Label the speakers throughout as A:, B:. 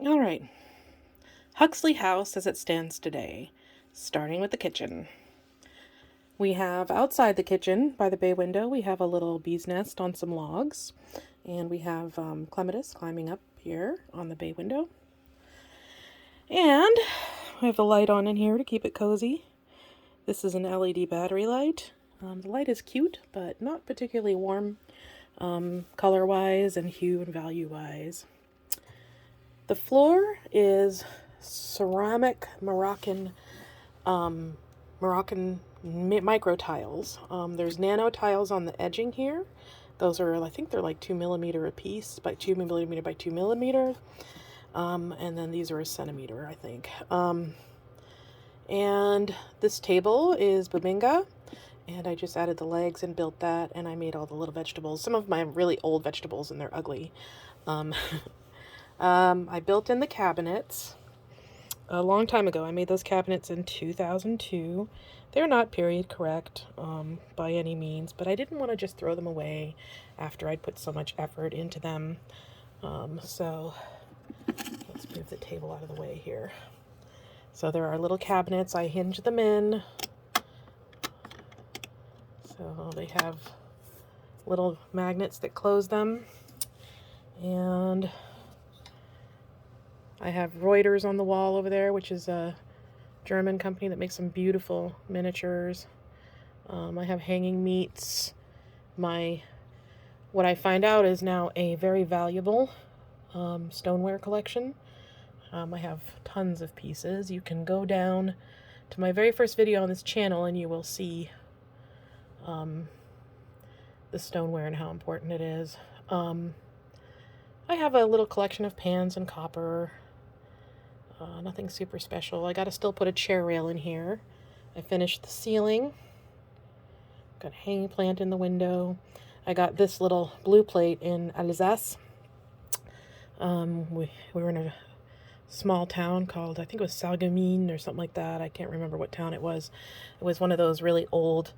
A: All right. Huxley House as it stands today, starting with the kitchen. We have outside the kitchen, by the bay window, we have a little bee's nest on some logs, and we have clematis climbing up here on the bay window. And we have the light on in here to keep it cozy. This is an LED battery light. The light is cute, but not particularly warm color-wise and hue and value-wise. The floor is ceramic Moroccan micro tiles. There's nano tiles on the edging here. Those are, I think they're like 2 millimeter a piece, by 2 millimeter by 2 millimeter. And then these are a centimeter, I think. And this table is Bubinga, and I just added the legs and built that, and I made all the little vegetables. Some of my really old vegetables, and they're ugly. I built in the cabinets a long time ago. I made those cabinets in 2002. They're not period correct by any means, but I didn't want to just throw them away after I'd put so much effort into them. So let's move the table out of the way here. So there are little cabinets. I hinge them in. So they have little magnets that close them. And I have Reuters on the wall over there, which is a German company that makes some beautiful miniatures. I have hanging meats. What I find out is now a very valuable stoneware collection. I have tons of pieces. You can go down to my very first video on this channel and you will see the stoneware and how important it is. I have a little collection of pans and copper. Nothing super special. I gotta still put a chair rail in here. I finished the ceiling. Got a hanging plant in the window. I got this little blue plate in Alsace. We were in a small town called, I think it was Sarreguemines or something like that. I can't remember what town it was. It was one of those really old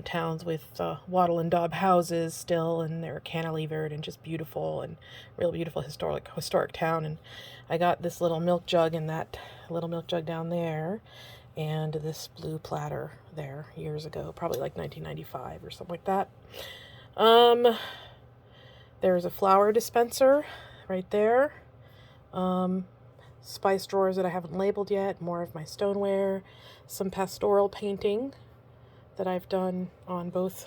A: towns with wattle and daub houses still, and they're cantilevered and just beautiful, and real beautiful historic town. And I got this little milk jug and that little milk jug down there, and this blue platter there years ago, probably like 1995 or something like that. There's a flower dispenser right there. Spice drawers that I haven't labeled yet, more of my stoneware, some pastoral painting that I've done on both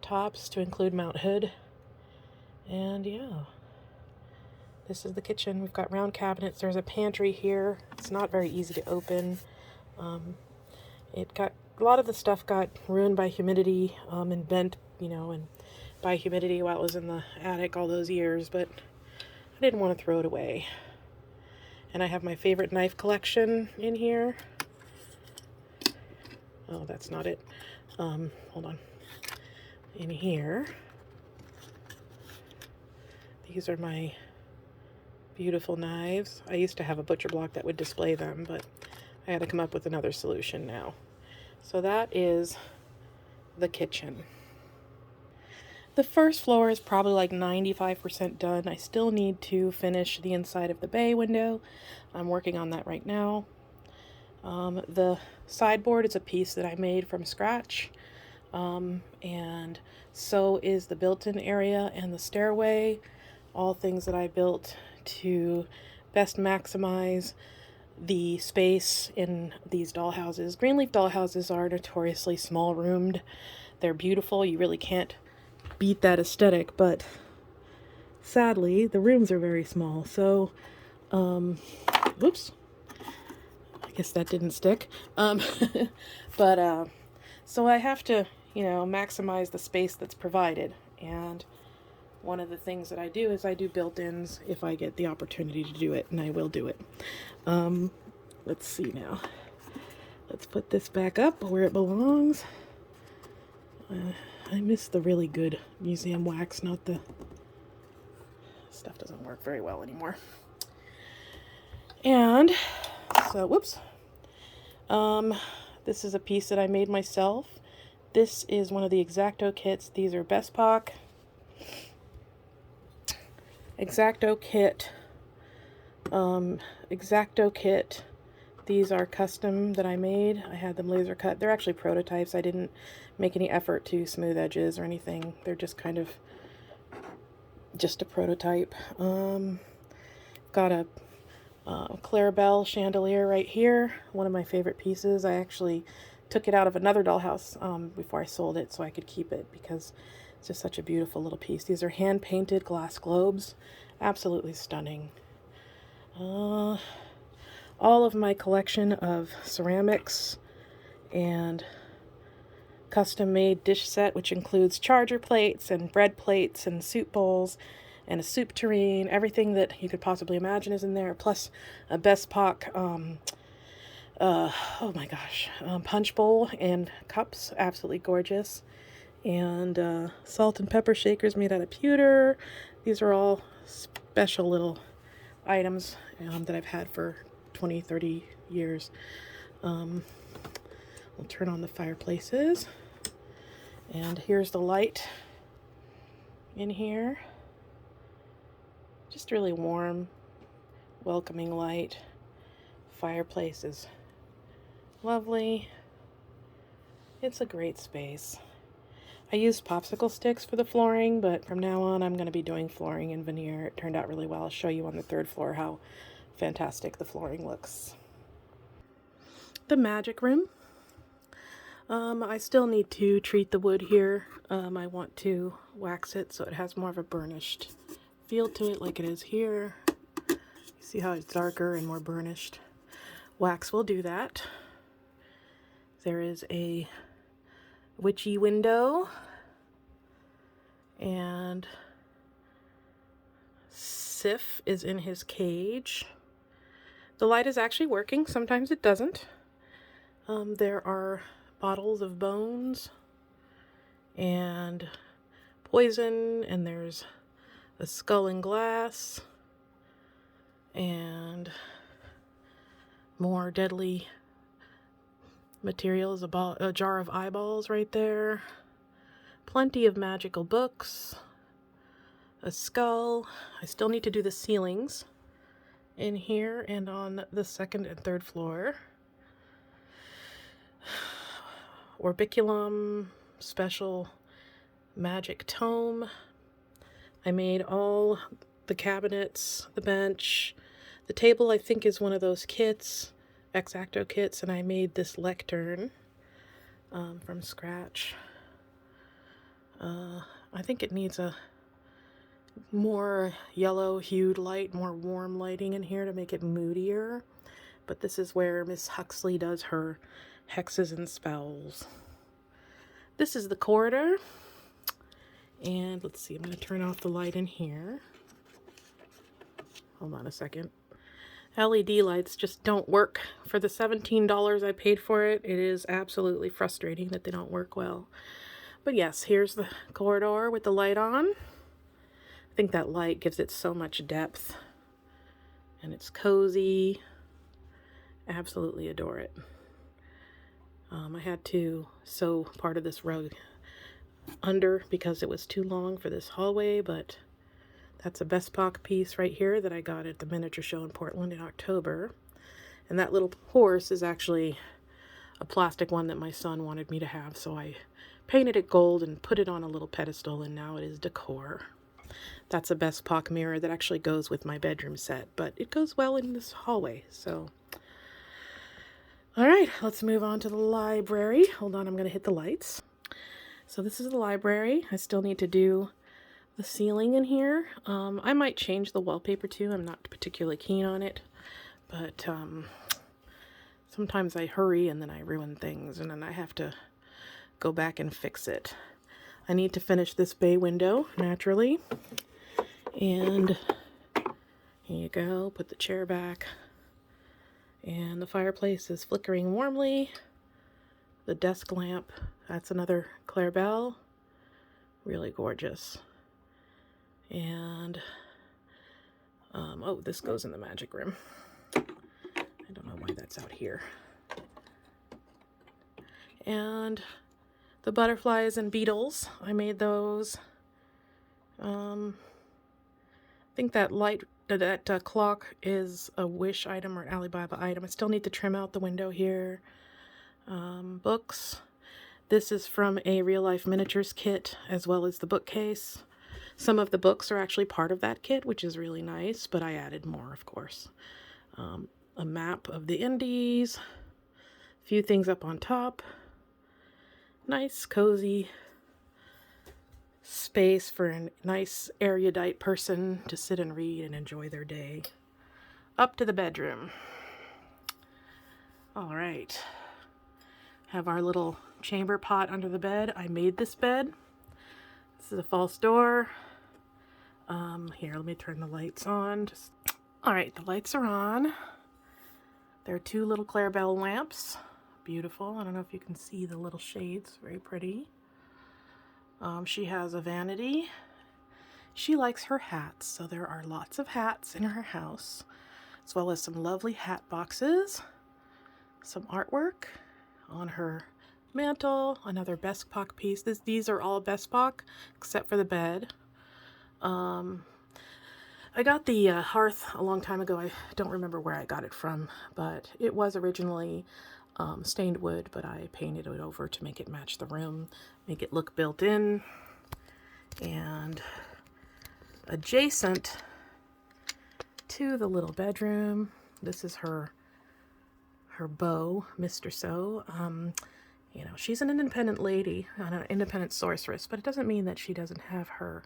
A: tops to include Mount Hood. And yeah, this is the kitchen. We've got round cabinets. There's a pantry here. It's not very easy to open. A lot of the stuff got ruined by humidity and bent, and by humidity while it was in the attic all those years, but I didn't want to throw it away. And I have my favorite knife collection in here. Oh, that's not it. Hold on. In here, these are my beautiful knives. I used to have a butcher block that would display them, but I had to come up with another solution now. So that is the kitchen. The first floor is probably like 95% done. I still need to finish the inside of the bay window. I'm working on that right now. The sideboard is a piece that I made from scratch, and so is the built-in area and the stairway, all things that I built to best maximize the space in these dollhouses. Greenleaf dollhouses are notoriously small-roomed. They're beautiful. You really can't beat that aesthetic, but sadly, the rooms are very small. So, whoops. I guess that didn't stick. So I have to, maximize the space that's provided. And one of the things that I do is I do built-ins if I get the opportunity to do it, and I will do it. Let's see now. Let's put this back up where it belongs. I miss the really good museum wax, not the... Stuff doesn't work very well anymore. And so, whoops. This is a piece that I made myself. This is one of the X-Acto kits. These are Bestpock X-Acto kit X-Acto kit. These are custom that I made. I had them laser cut. They're actually prototypes. I didn't make any effort to smooth edges or anything. They're just kind of just a prototype. Got a Clarabelle chandelier right here. One of my favorite pieces. I actually took it out of another dollhouse before I sold it so I could keep it because it's just such a beautiful little piece. These are hand-painted glass globes. Absolutely stunning. All of my collection of ceramics and custom-made dish set, which includes charger plates and bread plates and soup bowls and a soup tureen. Everything that you could possibly imagine is in there, plus a Bestpock, oh my gosh, punch bowl and cups. Absolutely gorgeous. And salt and pepper shakers made out of pewter. These are all special little items that I've had for 20, 30 years. We'll turn on the fireplaces. And here's the light in here. Just really warm, welcoming light. Fireplace is lovely. It's a great space. I used popsicle sticks for the flooring, but from now on I'm going to be doing flooring and veneer. It turned out really well. I'll show you on the third floor how fantastic the flooring looks. The magic room. I still need to treat the wood here. I want to wax it so it has more of a burnished feel to it like it is here. You see how it's darker and more burnished. Wax will do that. There is a witchy window, and Sif is in his cage. The light is actually working. Sometimes it doesn't. There are bottles of bones and poison, and there's a skull and glass and more deadly materials, a jar of eyeballs right there, plenty of magical books, a skull. I still need to do the ceilings in here and on the second and third floor. Orbiculum special magic tome. I made all the cabinets, the bench, the table I think is one of those kits, X-Acto kits, and I made this lectern from scratch. I think it needs a more yellow hued light, more warm lighting in here to make it moodier. But this is where Miss Huxley does her hexes and spells. This is the corridor. And let's see, I'm going to turn off the light in here. Hold on a second. LED lights just don't work. For the $17 I paid for it, it is absolutely frustrating that they don't work well. But yes, here's the corridor with the light on. I think that light gives it so much depth. And it's cozy. Absolutely adore it. I had to sew part of this rug under because it was too long for this hallway, but that's a Bestpock piece right here that I got at the miniature show in Portland in October. And that little horse is actually a plastic one that my son wanted me to have, so I painted it gold and put it on a little pedestal, and now it is decor. That's a Bestpock mirror that actually goes with my bedroom set, but it goes well in this hallway, so. All right, let's move on to the library. Hold on, I'm going to hit the lights. So this is the library. I still need to do the ceiling in here. I might change the wallpaper too. I'm not particularly keen on it, but sometimes I hurry and then I ruin things, and then I have to go back and fix it. I need to finish this bay window, naturally. And here you go. Put the chair back. And the fireplace is flickering warmly. The desk lamp, that's another Clarabelle. Really gorgeous. And, oh, this goes in the magic room. I don't know why that's out here. And the butterflies and beetles, I made those. think that clock is a Wish item or an Alibaba item. I still need to trim out the window here. Books. This is from a Real Life Miniatures kit, as well as the bookcase. Some of the books are actually part of that kit, which is really nice, but I added more, of course. A map of the Indies, a few things up on top. Nice, cozy space for a nice erudite person to sit and read and enjoy their day. Up to the bedroom. All right. Have our little chamber pot under the bed. I made this bed. This is a false door. Here, let me turn the lights on. All right, the lights are on. There are two little Clarabelle lamps. Beautiful. I don't know if you can see the little shades. Very pretty. She has a vanity. She likes her hats, so there are lots of hats in her house, as well as some lovely hat boxes, some artwork on her mantle, another Bespoke piece. These are all Bespoke, except for the bed. I got the hearth a long time ago. I don't remember where I got it from, but it was originally stained wood, but I painted it over to make it match the room, make it look built in. And adjacent to the little bedroom, this is her beau, Mr. So. You know, she's an independent lady, an independent sorceress, but it doesn't mean that she doesn't have her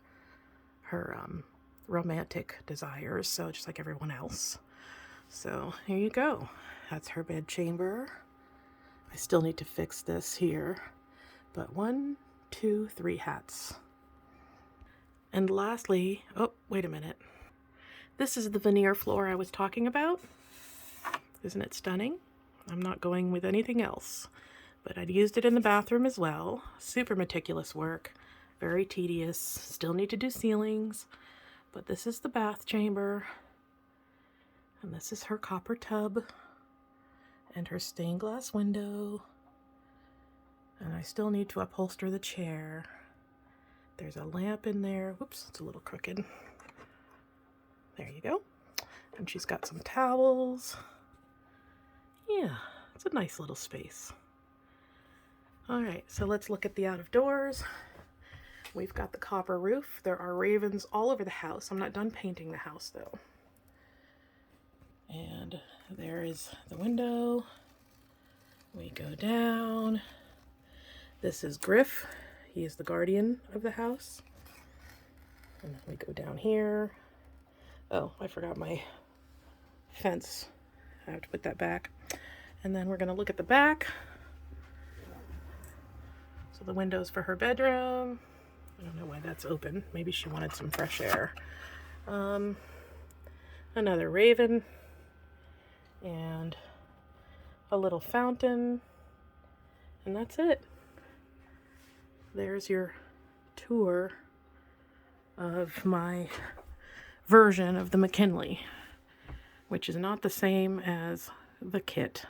A: romantic desires, so just like everyone else. So here you go. That's her bed chamber. I still need to fix this here, but 1, 2, 3 hats. And lastly, oh, wait a minute. This is the veneer floor I was talking about. Isn't it stunning? I'm not going with anything else, but I'd used it in the bathroom as well. Super meticulous work, very tedious. Still need to do ceilings, but this is the bath chamber, and this is her copper tub and her stained glass window. And I still need to upholster the chair. There's a lamp in there. Whoops, it's a little crooked. There you go. And she's got some towels. Yeah, it's a nice little space. All right, so let's look at the out of doors. We've got the copper roof. There are ravens all over the house. I'm not done painting the house though. And there is the window. We go down. This is Griff. He is the guardian of the house. And then we go down here. Oh, I forgot my fence. I have to put that back. And then we're going to look at the back. So the window's for her bedroom. I don't know why that's open. Maybe she wanted some fresh air. Another raven. And a little fountain. And that's it. There's your tour of my version of the McKinley, which is not the same as the kit.